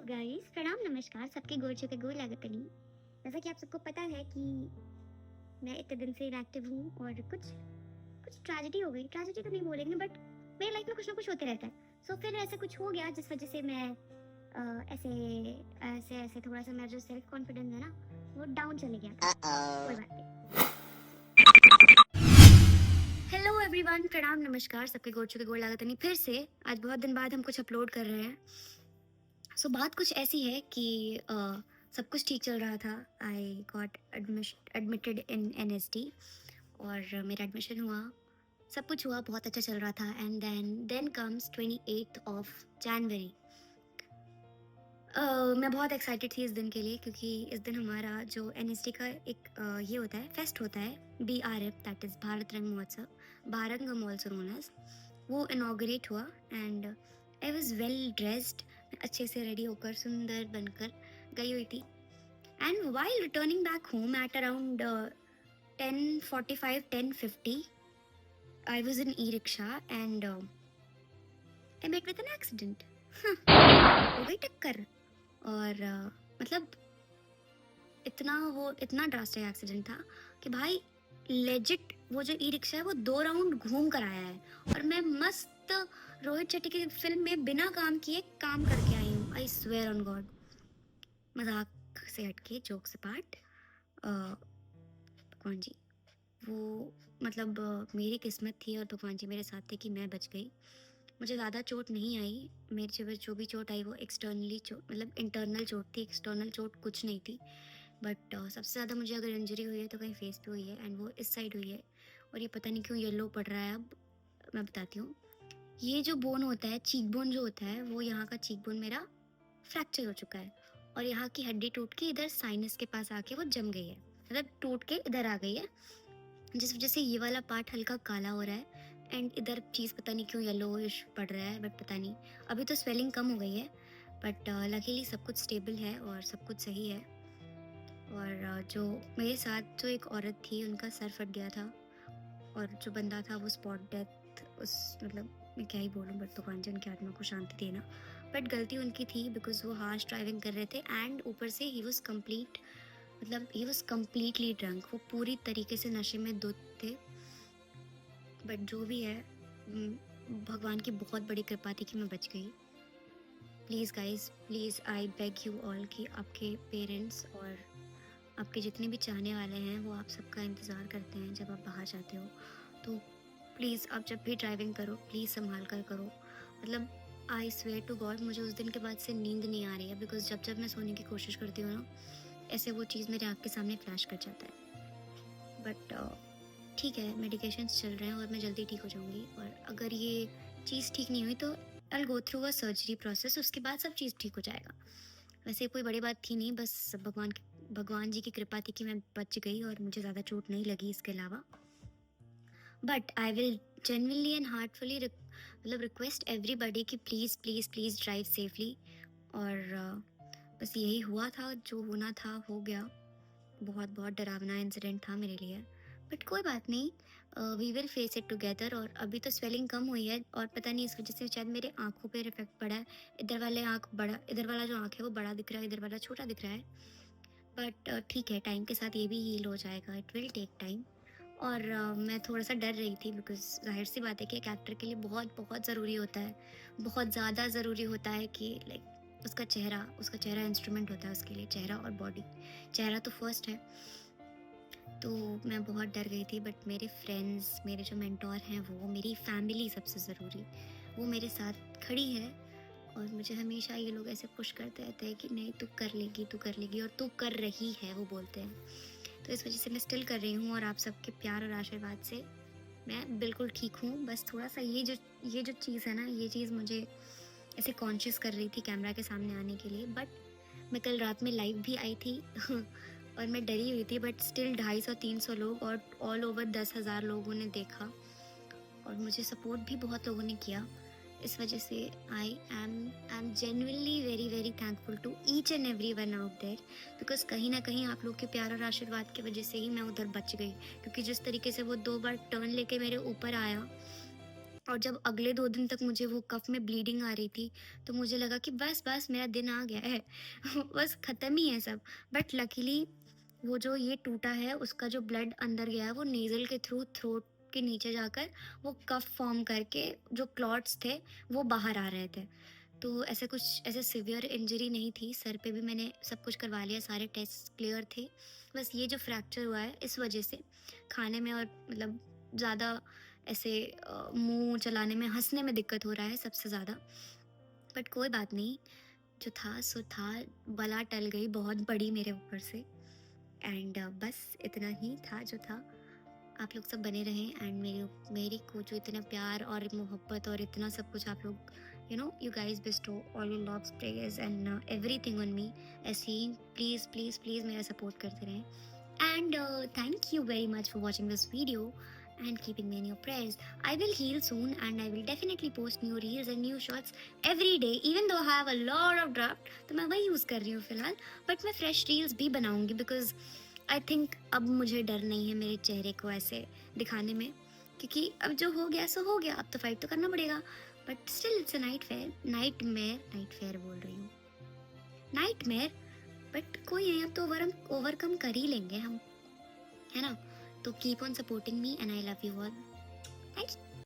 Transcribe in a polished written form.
Guys, प्रणाम नमस्कार सबके गोर छू के गोर लागतनी। जैसा कि आप सबको पता है कि मैं इतने दिन से इनएक्टिव हूँ और कुछ कुछ ट्रेजेडी हो गई। ट्रेजेडी तो नहीं बोलेंगे बट मेरी लाइफ में कुछ ना कुछ होते रहता है। सो फिर ऐसा कुछ हो गया जिस वजह से मैं ऐसे ऐसे ऐसे थोड़ा सा मेरा जो सेल्फ कॉन्फिडेंस है ना वो डाउन चले गया था। कोई बात नहीं। हेलो एवरीवन, प्रणाम नमस्कार सबके गोर छू के गोर लागतनी। फिर से आज बहुत दिन बाद हम कुछ अपलोड कर रहे हैं। सो बात कुछ ऐसी है कि सब कुछ ठीक चल रहा था। I got admitted in NSD और मेरा एडमिशन हुआ, सब कुछ हुआ, बहुत अच्छा चल रहा था। And then comes 28th of January. मैं बहुत एक्साइटेड थी इस दिन के लिए क्योंकि इस दिन हमारा जो एनएसडी का एक ये होता है, फेस्ट होता है, BRF, that is Bharat Rang Mahotsav, Bharangam also known as, वो इनॉग्रेट हुआ। And I was well dressed, अच्छे से रेडी होकर सुंदर बनकर गई हुई थी। And while returning back home at around 10:45 10:50 I was in e rickshaw and I met with an accident. हो गई टक्कर। और मतलब इतना ड्रास्टिक एक्सीडेंट था कि भाई लेजिट वो जो ई रिक्शा है वो 2 राउंड घूम कर आया है और मैं मस्त रोहित शेट्टी की फिल्म में बिना काम किए काम करके आई हूँ। I swear on God. मजाक से हटके, जोक से पार्ट, भगवान जी वो मतलब मेरी किस्मत थी और भगवान जी मेरे साथ थे कि मैं बच गई। मुझे ज़्यादा चोट नहीं आई, मेरे जो भी चोट आई वो एक्सटर्नली चोट, मतलब इंटरनल चोट थी, एक्सटर्नल चोट कुछ नहीं थी। बट सबसे ज़्यादा मुझे अगर इंजरी हुई है तो कहीं फेस पे हुई है एंड वो इस साइड हुई है और ये पता नहीं क्यों येलो पड़ रहा है। अब मैं बताती हूँ, ये जो बोन होता है, चीक बोन जो होता है, वो यहाँ का चीक बोन मेरा फ्रैक्चर हो चुका है और यहाँ की हड्डी टूट के इधर साइनस के पास आके वो जम गई है, मतलब टूट के इधर आ गई है, जिस वजह से ये वाला पार्ट हल्का काला हो रहा है एंड इधर चीज़ पता नहीं क्यों येलोइश पड़ रहा है। बट पता नहीं, अभी तो स्वेलिंग कम हो गई है बट लकीली सब कुछ स्टेबल है और सब कुछ सही है। और जो मेरे साथ जो एक औरत थी उनका सर फट गया था और जो बंदा था वो स्पॉट डेथ, उस मतलब मैं क्या ही बोलूँ, बट भगवान जी उनकी आत्मा को शांति देना। बट गलती उनकी थी बिकॉज वो हार्श ड्राइविंग कर रहे थे एंड ऊपर से ही वॉज कम्प्लीटली ड्रंक, वो पूरी तरीके से नशे में धुत थे। बट जो भी है, भगवान की बहुत बड़ी कृपा थी कि मैं बच गई। Please guys, please I beg you all कि आपके पेरेंट्स और आपके जितने भी चाहने वाले हैं वो आप सबका इंतज़ार करते हैं जब आप बाहर जाते हो। तो प्लीज़ आप जब भी ड्राइविंग करो प्लीज़ संभाल कर करो। मतलब आई स्वेयर टू गॉड मुझे उस दिन के बाद से नींद नहीं आ रही है बिकॉज जब जब मैं सोने की कोशिश करती हूँ ना, ऐसे वो चीज़ मेरे आँख के सामने फ्लैश कर जाता है। बट ठीक है, मेडिकेशंस चल रहे हैं और मैं जल्दी ठीक हो जाऊँगी। और अगर ये चीज़ ठीक नहीं हुई तो I go through a surgery process, उसके बाद सब चीज़ ठीक हो जाएगा। वैसे कोई बड़ी बात थी नहीं, बस भगवान जी की कृपा थी कि मैं बच गई और मुझे ज़्यादा चोट नहीं लगी इसके अलावा। But I will genuinely and heartfully मतलब रिक्वेस्ट एवरीबडी कि please please please drive safely. और बस यही हुआ था, जो होना था हो गया। बहुत बहुत डरावना इंसिडेंट था मेरे लिए, बट कोई बात नहीं, we will face it together. और अभी तो स्वेलिंग कम हुई है और पता नहीं इस वजह से शायद मेरे आँखों पे इफेक्ट पड़ा है। इधर वाले आँख बड़ा, इधर वाला जो आँख है वो बड़ा दिख रहा है, इधर वाला छोटा दिख रहा है। बट ठीक है, टाइम के साथ ये भी हील हो जाएगा, इट विल टेक टाइम। और मैं थोड़ा सा डर रही थी बिकॉज जाहिर सी बात है कि एक एक्टर के लिए बहुत बहुत ज़रूरी होता है, बहुत ज़्यादा ज़रूरी होता है कि लाइक उसका चेहरा इंस्ट्रूमेंट होता है उसके लिए, चेहरा और बॉडी। चेहरा तो फर्स्ट है, तो मैं बहुत डर गई थी। बट मेरे फ्रेंड्स, मेरे जो मेंटोर हैं, वो मेरी फैमिली सबसे ज़रूरी, वो मेरे साथ खड़ी है और मुझे हमेशा ये लोग ऐसे पुश करते रहते हैं कि नहीं तू कर लेगी और तू कर रही है, वो बोलते हैं। तो इस वजह से मैं स्टिल कर रही हूँ और आप सबके प्यार और आशीर्वाद से मैं बिल्कुल ठीक हूँ। बस थोड़ा सा ये जो चीज़ है ना, ये चीज़ मुझे ऐसे कॉन्शियस कर रही थी कैमरा के सामने आने के लिए। बट मैं कल रात में लाइव भी आई थी और मैं डरी हुई थी, बट स्टिल 250-300 लोग और ऑल ओवर 10,000 लोगों ने देखा और मुझे सपोर्ट भी बहुत लोगों ने किया। इस वजह से I am genuinely very very thankful to each and every one out there, because कहीं ना कहीं आप लोग के प्यार और आशीर्वाद की वजह से ही मैं उधर बच गई। क्योंकि जिस तरीके से वो 2 बार टर्न लेके मेरे ऊपर आया और जब अगले 2 दिन तक मुझे वो कफ में ब्लीडिंग आ रही थी, तो मुझे लगा कि बस मेरा दिन आ गया है बस ख़त्म ही है सब। बट लकीली वो जो ये टूटा है उसका जो ब्लड अंदर गया है वो नेज़ल के थ्रू थ्रोट के नीचे जाकर वो कफ फॉर्म करके जो क्लॉट्स थे वो बाहर आ रहे थे। तो ऐसे कुछ ऐसे सीवियर इंजरी नहीं थी, सर पे भी मैंने सब कुछ करवा लिया, सारे टेस्ट क्लियर थे। बस ये जो फ्रैक्चर हुआ है इस वजह से खाने में और मतलब ज़्यादा ऐसे मुँह चलाने में, हँसने में दिक्कत हो रहा है सबसे ज़्यादा। बट कोई बात नहीं, जो था सो था, बला टल गई बहुत बड़ी मेरे ऊपर से। एंड बस इतना ही था जो था। आप लोग सब बने रहें एंड मेरी को जो इतना प्यार और मोहब्बत और इतना सब कुछ आप लोग you guys Bairstow all your loves prayers and everything on me. ऐसे ही प्लीज़ प्लीज़ प्लीज़ मेरा सपोर्ट करते रहें। And thank you very much for watching this video and keeping me in your prayers. I will heal soon and I will definitely post new reels and new shots every day, even though I have a lot of draft, तो मैं वही use कर रही हूँ फिलहाल। But मैं fresh reels भी बनाऊंगी बिकॉज आई थिंक अब मुझे डर नहीं है मेरे चेहरे को ऐसे दिखाने में, क्योंकि अब जो हो गया सो हो गया, अब तो फाइट तो करना पड़ेगा। But still it's a night fair बोल रही हूँ, नाइटमेयर। बट कोई नहीं, अब तो ओवरकम कर ही लेंगे हम, है ना। तो keep on supporting me and I love you all. Thank you.